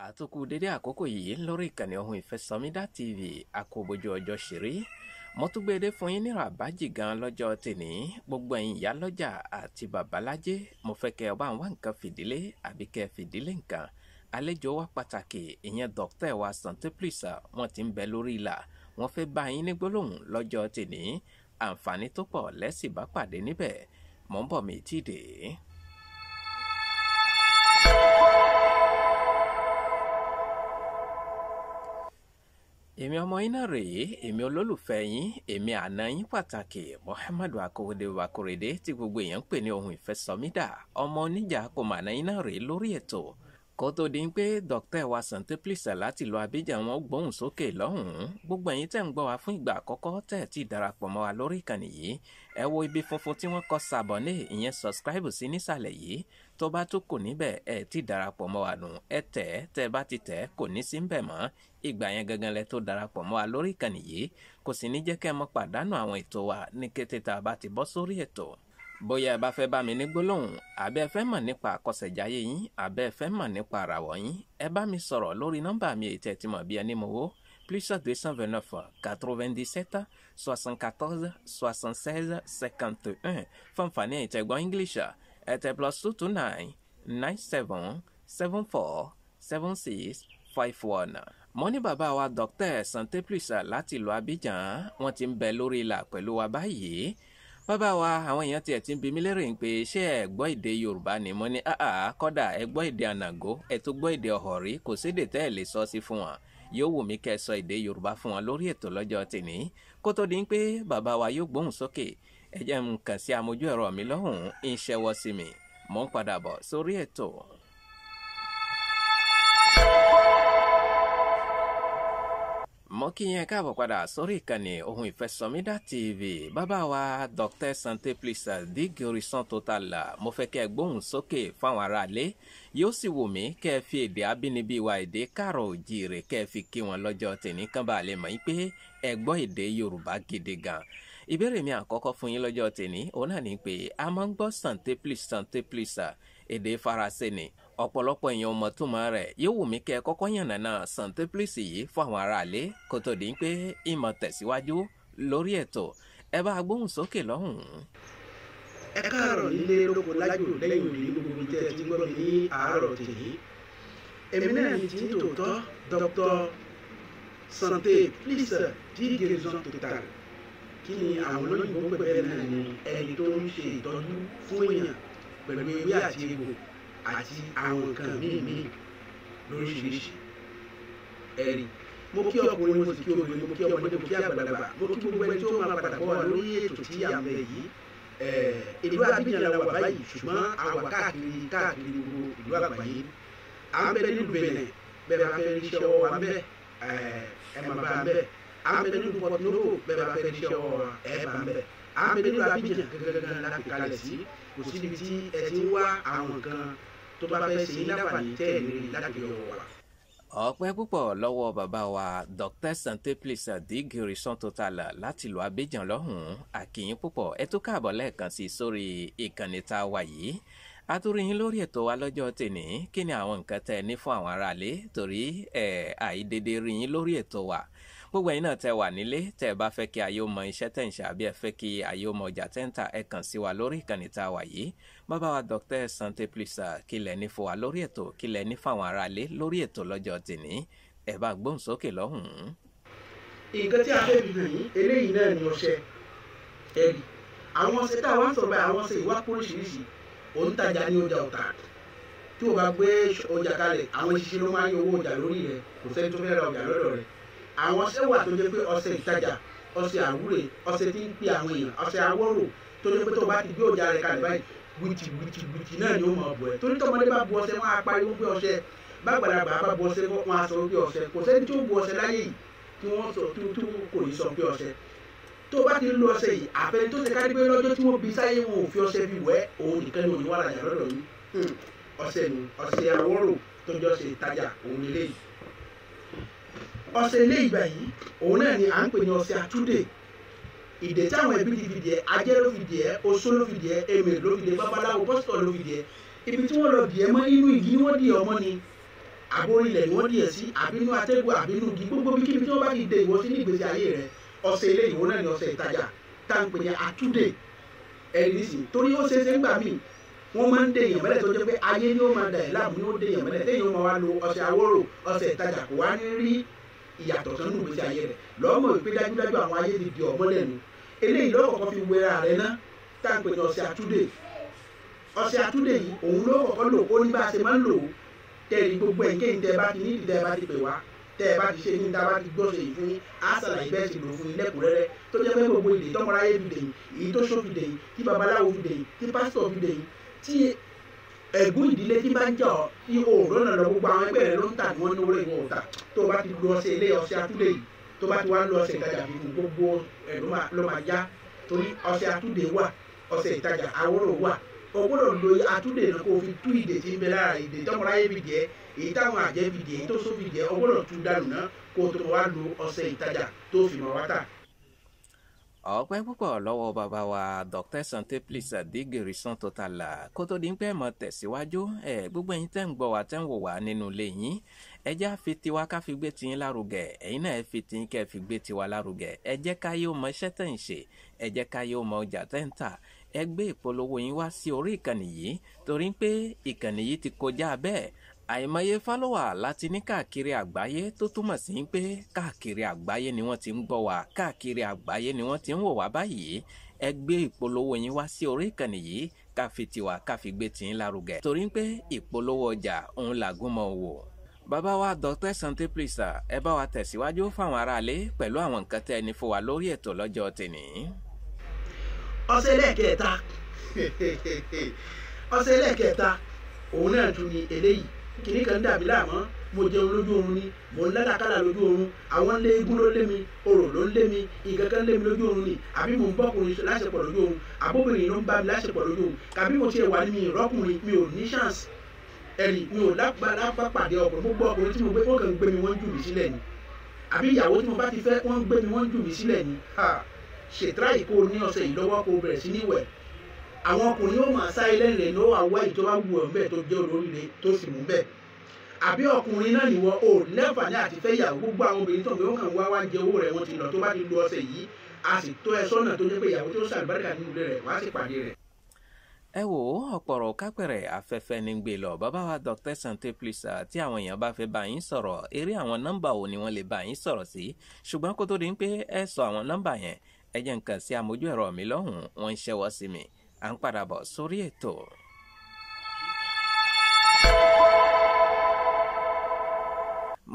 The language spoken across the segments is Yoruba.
àtúkù dédé àkókò yìí lórí ìkànnì Ohun Ìfẹ́sọ̀mídà TV àkóbójú ọjọ́ ṣeré mo tún gbédé fún yín nírò àbájì gan lọ́jọ́ tèní gbogbo ẹ̀yin ìyá lọ́jà àti babalájé mo fẹ́ kẹ́ ọba àwọn nǹkan fìdílé àbí kẹ́ fìdílé nǹkan àlejò wa pàtàkì ìyẹn dókítà wa Santé Plus wọ́n ti ń bẹ lórí ìlà wọ́n fẹ́ bá yín ní gbólóhùn lọ́jọ́ tèní àǹfààní tó pọ̀ lẹ́sìn bá pàdé níbẹ̀ mò ń bọ̀ mí tí dé. èmi ọmọ yín náà rèé èmi olólùfẹ́ yín èmi àná yín pàtàkì Muhammadu Akorede tí gbogbo èèyàn ń pè ní Ohun Ìfẹ́sọ̀mídà ọmọ oníjà kò mà náà yín náà rèé lórí ètò kó tó di pé dókítà wa Santé Plus láti lọ Abidjan wọn gbóhùn sókè lọ́hùn-ún gbogbo ẹ̀yin tẹ́ ń gbọ́ wa fún ìgbà àkọ́kọ́ tẹ́ ẹ̀ tí darapọ̀ mọ́ wa lórí ìkànnì yìí ẹ wo ibi funfun tí wọ́n kọ sàbọ̀nì ìyẹn subscribe sí nísàlẹ̀ yìí tó bá tó kò níbẹ̀ ẹ tí darapọ̀ mọ́ wa nù ẹ tẹ́ bá ti tẹ̀ kò ní sí níbẹ̀ mọ́ ìgbà yẹn gangan lẹ tó darapọ̀ mọ́ wa lórí ìkànnì yìí kò sì ní jẹ́ kẹ́ ẹ mọ́ pàdánù àwọn ètò wa ní kété tá a bá ti bọ́ sórí ètò bóyá ẹ bá fẹ́ bá mi ní gbólóhùn àbẹ́ ẹ fẹ́ mọ̀ nípa àkọsẹ̀jáyé yín àbẹ́ ẹ fẹ́ mọ̀ nípa àràwọ̀ yín ẹ bá mi sọ̀rọ̀ lórí nọ́mbà mi èyí tẹ́ ti mọ̀ bí ẹni mowó +229 97 74 76 51 fún àǹfààní ẹ̀yin tẹ́ gbọ́ English ẹ tẹ̀ +229 97 74 76 51. mo ní bàbá wa dókítà Santé Plus láti ìlú Abidjan wọ́n ti ń bẹ lórí ìlà pẹ̀lú wa báyìí bàbá wa àwọn èèyàn tiẹ̀ ti ń bi mí lérè pé ṣé ẹ gbọ́ èdè Yorùbá ni mo ní kọ́dà ẹ gbọ́ èdè ànàgó ẹ tó gbọ́ èdè ọ̀họ̀rí kò sédè tẹ́ ẹ lè sọ sí fún wọn yóò wù mí kẹ́ ẹ sọ èdè Yorùbá fún wọn lórí ètò lọ́jọ́ tèmi kó tó di pé bàbá wa yóò gbóhùn sókè ẹ jẹ́ n kàn sí amójú ẹ̀rọ mi lọ́hùn ń ṣẹ́wọ́ sí mi mò ń padà bọ̀ sórí ètò. mo kí yẹn káàbọ̀ padà sórí ìkànnì Ohun Ìfẹ́sọ̀mídà TV bàbá wa dókítà Santé Plus di guérison totale mo fẹ́ kẹ́ ẹ gbóhùn sókè fáwọn aráalé yóò sì wù mí kẹ́ ẹ fi èdè abínibí wa èdè Káàárọ̀ Oòjíire kẹ́ ẹ fi kí wọn lọ́jọ́ tèmi kán bá lè mọ̀ pé ẹ gbọ́ èdè Yorùbá gidi gan ìbéèrè mi àkọ́kọ́ fún yín lọ́jọ́ tèmi òun náà ni pé a máa ń gbọ́ Santé Plus èdè Faransé ni ọ̀pọ̀lọpọ̀ èèyàn mọ̀ túmọ̀ rẹ̀ yóò wù mí kẹ́ ẹ kọ́kọ́ yànnàná Santé Plus yìí fún àwọn aráalé kó tó di pé ìmọ̀ tẹ̀síwájú lórí ètò ẹ bá gbóhùn sókè lọ́hùn-ún. ẹ káàárọ̀ nílé lóko lájò lẹ́yìn òní gbogbo ibi tẹ́ ẹ ti gbọ́ mi ní àárọ̀ tèmi èmi náà ní ti tòótọ́ Dr. Santé Plus di guérison totale kí ni àwọn olóyìnbó pè bẹ́ẹ̀ náà ni ẹni tó ń ṣe ìtọ́jú fún èèyàn pẹ̀lú ewé àti egbò àti àwọn nǹkan míì lóríṣiríṣi ẹ̀rí mo kí ọkùnrin mo sì kí obìnrin mo kí ọmọdé mo kí àgbàlagbà mo kí gbogbo ẹni tó máa padà bọ̀ wá lórí ètò tí à ń bẹ yìí ìlú Abidjan la wà báyìí ṣùgbọ́n a wà káàkiri gbogbo ìlú àgbáyé à ń bẹ nínú Benin bẹ́ẹ̀ bá fẹ́ rí iṣẹ́ ọwọ́ wa ń bẹ ẹ máa bá ń bẹ à ń bẹ nínú Porto Novo bẹ́ẹ̀ bá fẹ́ rí iṣẹ́ ọwọ́ ẹ bá ń bẹ à ń bẹ nínú Abidjan gẹ́gẹ́ láti kalẹ̀ sí kò síbi tí ẹ ti ń wá àwọn nǹkan tó bá fẹ́ ṣe láǹfààní tẹ́ ẹ̀ lórí láti ọwọ́ wa. ọpẹ́ púpọ̀ lọ́wọ́ bàbá wa dókítà Santé Plus di guérison totale láti ìlú Abidjan lọ́hùn-ún àkìyìn púpọ̀ ẹ tó káàbọ̀ lẹ́ẹ̀kan sí sórí ìkànnì tá a wà yìí àtúrí yín lórí ètò wa lọ́jọ́ tèmi kí ni àwọn nǹkan tẹ́ ẹ ní fún àwọn aráalé torí àìdédé rí yín lórí ètò wa gbogbo ẹ̀yin náà tẹ́ wà nílé tẹ́ ẹ bá fẹ́ kí ayé ó mọ iṣẹ́ tẹ́ ń ṣe àbí ẹ fẹ́ kí ayé ó mọ ọjà tẹ́ ń tà ẹ kàn sí wa lórí ìkànnì tá a wà yìí bàbá wa dókítà Santé Plus kí lẹ ní fún wa lórí ètò kí lẹ ní fáwọn aráalé lórí ètò lọ́jọ́ tèmi ẹ bá gbóhùn sókè lọ́hùn-ún. nǹkan tí a fẹ́ fi hàn yín eléyìí náà ni ọṣẹ ẹ̀rí àwọn ọṣẹ tá a wá ń sọ̀rọ̀ àwọn ọṣẹ ìwá póríṣiríṣi òǹtajà ní ọjà ọ̀tà tí o bá gbé ọjà kalẹ̀ àwọn ìṣiṣẹ́ ló máa ń yọ owó ọjà lórí rẹ̀ kò sẹ́ni tó fẹ́ ra ọjà lọ́dọ̀ rẹ̀ àwọn ọṣẹ wà tó jẹ́ pé ọṣẹ ìtajà ọṣẹ àwúre ọṣẹ tí ń pe àwọn èèyàn ọṣẹ awọ́rò tó jẹ́ pé tó bá ti gbé ọjà rẹ̀ kalẹ̀ báyìí wìtì náà ni ó mọ̀ bọ̀ ẹ́ torí tọmọdé bá bu ọṣẹ wọn á pariwo pé ọṣẹ bàgbàlagbà bá bu ọṣẹ wọn á sọ pé ọṣẹ kò sẹ́ni tó bu ọṣẹ láyé yìí tí wọ́n sọ tó kò ní sọ pé ọṣẹ tó bá ti lo ọṣẹ yìí àfẹn tó ṣe kárí pé lọ́jọ́ tí wọ́n bí sáyé wọn ò fi ọṣẹ bí wẹ́ òun nìkan ni òní wà láyà lọ́dọ̀ yìí ọṣẹ ni ọṣẹ awọ́rò tó jọ ṣe ìtajà òun nílé yìí ọṣẹ ilé ìgbà yìí òun náà ni à ń pè ní ọṣẹ àtúndè ìdè táwọn ẹbí ti fi dìé ajé ló fi dìé oṣó ló fi dìé èmèrè ló fi dìé babaláwo pásítọ̀ ló fi dìé ibi tí wọ́n lọ dìé mọ́ inú ìdí ni wọ́n dìé ọmọ ni àbórí ilẹ̀ ni wọ́n dìẹ̀ sí àbínú atẹ́gùn àbínú igi gbogbo bí kíbi tí wọ́n bá ti dé ìwọ sí ní ìgbésí ayé rẹ̀ ọ̀sẹ̀ ilé ìwọ náà ni ọ̀sẹ̀ ìtajà tá à ń pè ní àtúndè ẹ̀rí sí torí ó ṣeé ṣe ń gbà míì wọ́n máa ń dé èèyàn mẹ́lẹ̀ tó jẹ́ pé ayé ni ó máa dà ẹ̀ láàmú ni ó dé èèyàn mẹ́lẹ̀ téèyàn máa wá lo ọṣẹ àwòrò ọṣẹ ìtajà kò wá ní rí ìyàtọ̀ sánú ìgbésí ayé rẹ̀ lọ́mọ ìpè dájúdájú àwọn ayé ti di ọmọlẹ̀ nu eléyìí lọ́kọ̀ọ́kọ́ fi wẹra rẹ̀ ná tá à ń pè ní ọṣẹ àtúndè ọṣẹ àtúndè yìí òun ló kọ́kọ́ lò ó ní bá a ṣe máa ń lò ó tẹ̀rí gbogbo ẹ̀ńkéyìn tẹ́ ẹ bá ti ní ìdí tẹ́ ẹ bá ti pè wá tẹ́ ẹ bá ti ṣe ní tá a bá ti gbọ́sẹ̀ yìí fún yín á ṣàlàyé bẹ́ẹ̀ sì lò fún yín lẹ́kùnrẹ́rẹ́ tó jẹ́ pé gbogbo ìdè tọ́mọráyé fi dè yìí èyí tó ṣó fi dè yìí tí babaláwo fi dè yìí tí pásítọ̀ fi dè yìí tí ẹ̀gún ìdílé tí bá ń jà ọ́ tí òòrùn náà lọ gbogbo àwọn ẹgbẹ́ rẹ̀ ló ń tà ní wọ́n ní orí ìwọ̀n ọ̀tà tó bá ti lu ọṣẹ ilé ọṣẹ àtúndè yìí tó bá ti wá lu ọṣẹ ìtajà fífún gbogbo ẹ̀ ló máa já torí ọṣẹ àtúndè wà ọṣẹ ìtajà àwòrò wà o gbọ́dọ̀ lo àtúndè náà kó o fi tú ìdè tí ń bẹ lára ìdè tọ́mọláyé fi dè ẹ́ èyí táwọn àjẹ́ fi dè èyí tó só fi dè ẹ́ o gbọ́dọ̀ tú dànù náà kó o tó wá lo ọṣẹ ìtajà tó fi mọ̀ wá tà. ọpẹ́ púpọ̀ lọ́wọ́ bàbá wa Dr. Santé Plus Adigeri Santotal kó tó di pé mọ̀ tẹ̀síwájú gbogbo ẹ̀yin tẹ́ ń gbọ́ wa tẹ́ ń wò wá nínú ilé yín ẹ jẹ́ á fi tiwa ká fi gbé tiyín lárugẹ ẹ̀yin náà ẹ fi tiyín kẹ́ fi gbé tiwa lárugẹ ẹ jẹ́ káyé ó mọ iṣẹ́ tẹ̀ ń ṣe ẹ jẹ́ káyé ó mọ ọjà tẹ́ ń tà ẹ gbé ìpolówó yín wá sí orí ìkànnì yìí torí pé ìkànnì yìí ti kọjá bẹ́ẹ̀ àìmọye fálọ́wà láti ní káàkiri àgbáyé tó túmọ̀ sí pé káàkiri àgbáyé ni wọ́n ti ń gbọ́ wá káàkiri àgbáyé ni wọ́n ti ń wò wá báyìí ẹ gbé ìpolówó yín wá sí orí ìkànnì yìí ká fi tiwa ká fi gbé tiyín lárugẹ torí pé ìpolówó ọjà òun làgúnmọ̀ wò. bàbá wa Dr. Santé Plus ẹ bá wa tẹ̀síwájú fáwọn aráalé pẹ̀lú àwọn nǹkan tẹ́ ẹni fún wa lórí ètò lọ́jọ́ tèmi. ọ̀sẹ̀ lẹ́ẹ̀kẹta ọ̀sẹ̀ lẹ́ẹ̀kẹta òun náà tún ni eléyìí kìnnì kan dàbí láàmú mo jẹun lójú oorun ni mo ń ládàkálà lójú oorun àwọn lé eégún ló lé mi orò ló ń lé mi nǹkan kan lé mi lójú oorun ni àbí mo ń bọ́kùnrin láṣepọ̀ lójú oorun àbóbìnrin ló ń bá mi láṣepọ̀ lójú oorun kàbí mo ti wà ní mi ìrọ́kùnrin mi ò ní chance ẹ̀rì mi ò lápapàdé ọkùnrin gbogbo ọkùnrin tí mo gbé wọ́n kàn ń gbé mi wọ́n ń jù mí sílẹ̀ ni àbí ìyàwó tí mo bá ti fẹ́ wọ́n ń gbé mi wọ́n ń jù mí sílẹ̀ ni ṣètìráyì kó o ní ọ̀sẹ̀ yìí lọ́wọ́ kó o bẹ̀rẹ̀ sí níwẹ̀ àwọn ọkùnrin yóò máa sá ilé rẹ̀ ní ó wà wá ìjọba wù ọ́ bẹ́ẹ̀ tó jẹ́ olóríire tó sì mú bẹ́ẹ̀ àbí ọkùnrin náà nìwọ ò lẹ́fààní àti fẹ́ yàwó gbogbo àwọn obìnrin tó ń gbé wọn kàn wá jẹ owó rẹ̀ wọ́n ti lọ tó bá ti lu ọ̀sẹ̀ yìí a sì tó ẹ sọ́nà tó jẹ́ pé ìyàwó tó ṣàlùbáríkà nínú ilé rẹ̀ wá sì pàdé rẹ̀. ẹ wò ó ọ̀pọ̀rọ̀ kápẹ̀rẹ̀ afẹ́fẹ́ ní gbé lọ bàbá wa Dr. Santé Plus tí àwọn èèyàn bá fẹ́ bá yín sọ̀rọ̀ eré àwọn nọ́mbà wo ni wọ́n lè bá yín sọ̀rọ̀ sí ṣùgbọ́n kó tó di pé ẹ sọ àwọn nọ́mbà yẹn ẹ jẹ́ nǹkan sí amójú ẹ̀rọ mi lọ́hùn wọ́n ń ṣẹ́wọ́ sí mi à ń padà bọ̀ sórí ètò.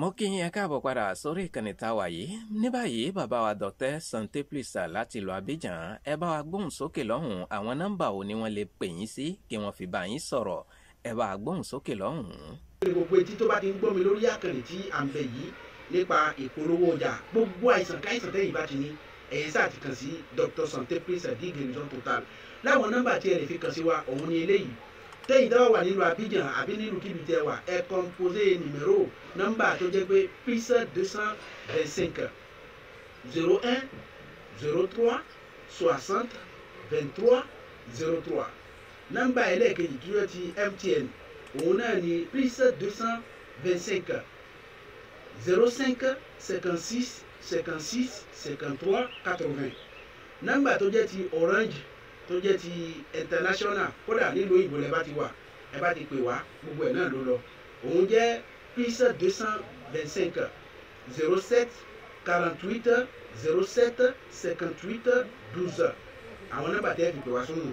mo kí yín ẹ káàbọ̀ padà sórí ìkànnì tá a wà yìí ní báyìí bàbá wa Dr. Santé Plus láti ìlú Abidjan ẹ bá wa gbóhùn sókè lọ́hùn àwọn nọ́mbà wo ni wọ́n lè pè yín sí kí wọ́n fi bá yín sọ̀rọ̀ ẹ bá wa gbóhùn sókè lọ́hùn. gbogbo etí tó bá ti ń gbọ́ mi lórí àkànnì tí à ń bẹ yìí nípa ìpolówó ọjà gbogbo àìsàn káìsàn tẹ́yìn bá ti ní ẹ̀yin sáà ti kàn sí Dr. Santé Plus Adigeri Santotal láwọn nọ́mbà tí ẹ lè fi kàn sí wa òun ni eléyìí tẹ́yìn dáwọ́ wà nílùú Abidjan àbí nílùú kíbi tẹ́ wà ẹ kọ́mpósé nìmẹ́rò nọ́mbà tó jẹ́ pé plus 225 01 03 60 23 03 nọ́mbà ẹlẹ́ẹ̀kejì tí ó ti MTN òun náà ni plus 225 05 56 56 53 80 nọ́mbà tó jẹ́ ti Orange tó jẹ́ ti international kódà nílùú òyìnbó lẹ bá ti wà ẹ bá ti pè wá gbogbo ẹ̀ náà ló lọ òun jẹ́ plus 225 07 48 07 58 12 àwọn nọ́mbà tẹ́ fi pè wá sónù.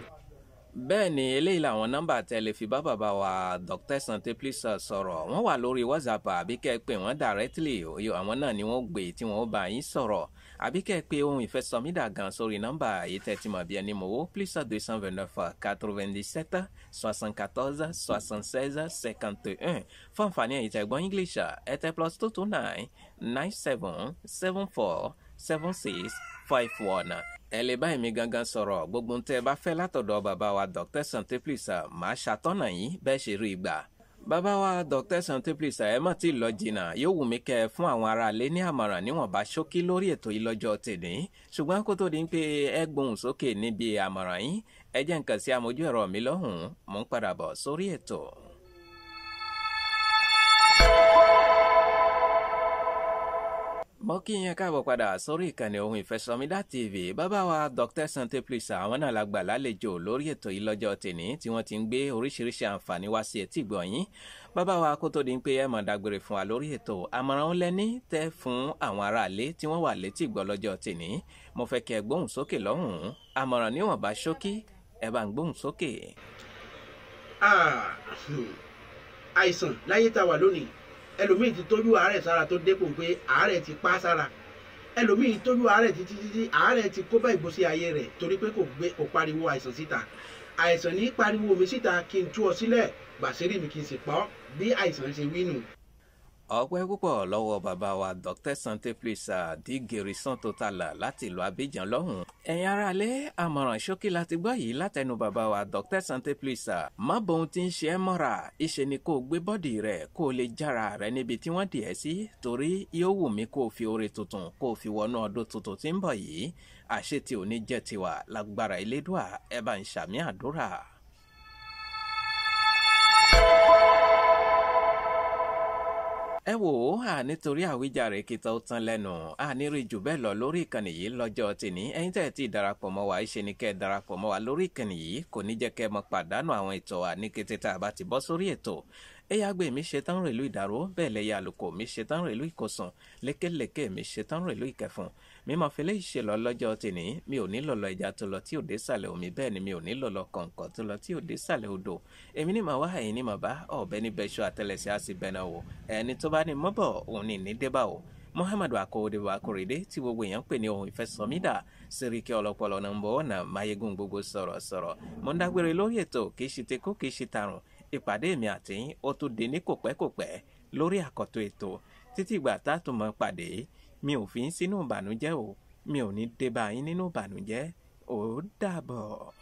bẹ́ẹ̀ ni eléyìí làwọn nọ́mbà tẹ́ lè fi bá bàbá wa Dr. Santé Plus sọ̀rọ̀ wọ́n wà lórí WhatsApp àbí kẹ́ ẹ pè wọ́n directly àwọn náà ni wọ́n gbé tí wọ́n bá yín sọ̀rọ̀ àbí kẹ́ ẹ pé ohun ìfẹ́ sọmídà gan sórí nọ́mbà yìí tẹ́ ti mọ̀ bí ẹni mọ̀wó plus 229 97 74 76 51 fún àǹfààní ẹ̀yin tẹ́ gbọ́ English ẹ tẹ plus 229 97 74 76 51 ẹ lè bá èmi gangan sọ̀rọ̀ gbogbo ń tẹ́ ẹ bá fẹ́ látọ̀dọ̀ bàbá wa Dr. Santé Plus máa ṣàtọ́nà yín bẹ́ẹ̀ ṣe rí ìgbà. bàbá wa Dr. Santé Plus ẹ mọ̀ tí ì lọ jìnnà yóò wù mí kẹ́ ẹ fún àwọn aráalé ní àmọ̀ràn níwọ̀nba ṣókí lórí ètò yìí lọ́jọ́ tèmi ṣùgbọ́n kó tó di pé ẹ gbóhùn sókè níbi àmọ̀ràn yín ẹ jẹ́ nǹkan sí amójú ẹ̀rọ mi lọ́hùn-ún mò ń padà bọ̀ sórí ètò. mo kí yín káàbọ̀ padà sórí ìkànnì Ohun Ìfẹ́sọ̀mídà TV. Bàbá wa Dr. Sante Plus àwọn náà la gbà lálejò lórí ètò yìí lọ́jọ́ tèní tí wọ́n ti ń gbé oríṣiríṣi àǹfààní wá sí etí ìgbọ́ yín. Bàbá wa kó tó di pé ẹ máa dágbére fún wa lórí ètò, àmọ̀ràn ó lẹ́ni tẹ́ fún àwọn aráalé tí wọ́n wà létí ìgbọ́ lọ́jọ́ tèní. Mo fẹ́ kí ẹ gbóhùn sókè lọ́hùn-ún. Àmọ̀ràn níwọ̀nba ṣókí, ẹ bá ń gbóhùn sókè. Àìsàn láyé tá wà lónìí, ẹlòmíì ti tọ́jú àárẹ̀ sára tó dépò pé àárẹ̀ ti pa sára, ẹlòmíì tọ́jú àárẹ̀ títí àárẹ̀ ti kó bá ìgbésí ayé rẹ̀ torí pé kò pariwo àìsàn síta. Àìsàn ní pariwo mi síta kí n tú ọ sílẹ̀, gbàsírí mi kí n sì pọ́ bí àìsàn ṣe wí nù. Ọpẹ́ púpọ̀ lọ́wọ́ bàbá wa Dr. Sante Plus di Guérison Totale láti ìlú Abidjan lọ́hùn. Ẹ̀yin aráalé, àmọ̀ràn ṣókí láti gbọ́ yìí látẹnu bàbá wa Dr. Sante Plus. Má bohun tí ń ṣe ẹ́ mọ́ra, ìṣe ni kó o gbé bọ́dì rẹ̀ kó o lè jára rẹ̀ níbi tí wọ́n dì ẹ́ sí, torí yóò wù mí kó o fi oore tuntun kó o fi wọnú ọdún tuntun tí ń bọ̀ yìí. Àṣetì ò ní jẹ́ tiwa lágbára Elédùà, ẹ bá ń ṣàmì àdúrà. Ẹ wò ó, nítorí àwíjàre kìtà ó tán lẹ́nu, ní rí jù bẹ́ẹ̀ lọ lórí ìkànnì yìí lọ́jọ́ tèní. Ẹ̀yin tẹ́ ẹ ti darapọ̀ mọ́ wa, ìṣe ni kẹ́ ẹ darapọ̀ mọ́ wa lórí ìkànnì yìí, kò ní jẹ́ kẹ́ ẹ mọ pàdánù àwọn ètò wa ní kété tá a bá ti bọ́ sórí ètò. Ẹ̀yàgbé mi ṣetán rèlú ìdàrú, bẹ́ẹ̀ lẹ́yà àlùkò mi ṣetán rèlú ìkọsùn, lékèlékè mi ṣetán rèlú ìkẹfùn. Mi máa fi léyìí ṣe lọ lọ́jọ́ tèní, mi ò ní lọ́lọ́ ẹja tó lọ tí ò dé sàlẹ̀ omi, bẹ́ẹ̀ ni mi ò ní lọ́lọ́ kọ̀ǹkọ̀ tó lọ tí ò dé sàlẹ̀ odò. Èmi ní màá wá, ẹ̀yin ní màá bá, ọ̀bẹ ní bẹ́ṣọ àtẹlẹsẹ̀ á sì bẹ́nà wò. Ẹni tó bá ní mọ́bọ̀ òun ní ní débà o. Muhammadu Akowode Akorede tí gbogbo èèyàn pè ní Ohun Ìfẹ́sọ̀mídà, Sẹ́ríkì ọlọ́pọlọ nọ́mbà ọ̀nà máyégún gbogbo sọ̀rọ̀. Mo ń dágbére lórí ètò kì í ṣe tekú kì í ṣe tarùn. Ìpàdé mi àti yín ó tún dé ní kòpẹ́kòpẹ́ lórí àkọ́tún ètò. Títí ìgbà tá a tún mọ́ pàdé, mi ò fi ń sínú ìbànújẹ́ o, mi ò ní dé bá yín nínú ìbànújẹ́. Ó dàbọ̀.